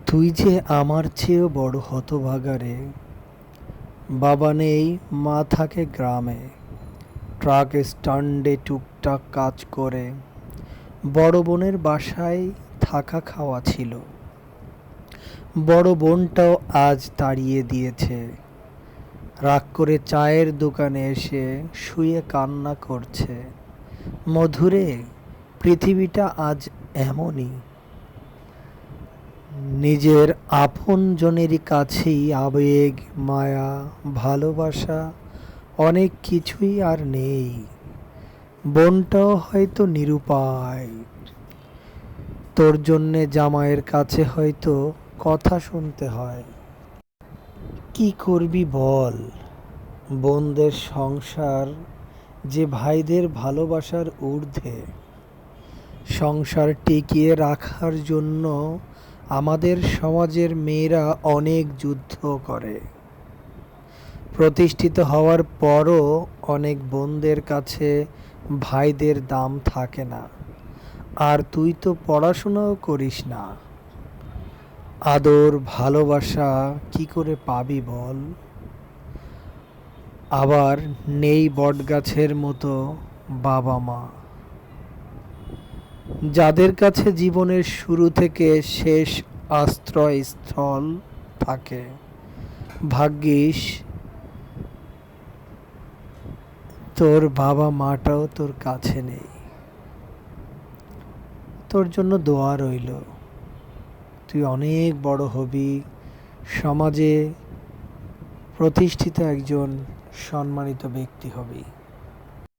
তুই যে আমার চেয়েও বড় হতভাগা রে। বাবা নেই, মা থাকে গ্রামে, ট্রাক স্ট্যান্ডে টুকটাক কাজ করে। বড় বোনের বাসায় থাকা খাওয়া ছিল। বড় বোনটাও আজ তাড়িয়ে দিয়েছে। রাগ করে চায়ের দোকানে এসে শুয়ে কান্না করছে। মধুরে, পৃথিবীটা আজ এমনই। নিজের আপনজনেরই কাছেই আবেগ, মায়া, ভালোবাসা অনেক কিছুই আর নেই। বোনটাও হয়তো নিরুপায়। তোর জন্যে জামাইয়ের কাছে হয়তো কথা শুনতে হয়। কি করবি বল? বোনদের সংসার যে ভাইদের ভালোবাসার ঊর্ধ্বে। সংসার টিকিয়ে রাখার জন্য আমাদের সমাজের মেয়েরা অনেক যুদ্ধ করে। প্রতিষ্ঠিত হওয়ার পরও অনেক বোনদের কাছে ভাইদের দাম থাকে না। আর তুই তো পড়াশোনাও করিস না। আদর ভালোবাসা কি করে পাবি বল? আবার নেই বটগাছের মতো বাবা মা, যাদের কাছে জীবনের শুরু থেকে শেষ আশ্রয়স্থল থাকে। ভাগ্যিস তোর বাবা মাটাও তোর কাছে নেই। তোর জন্য দোয়া রইল। তুই অনেক বড় হবি, সমাজে প্রতিষ্ঠিত একজন সম্মানিত ব্যক্তি হবি।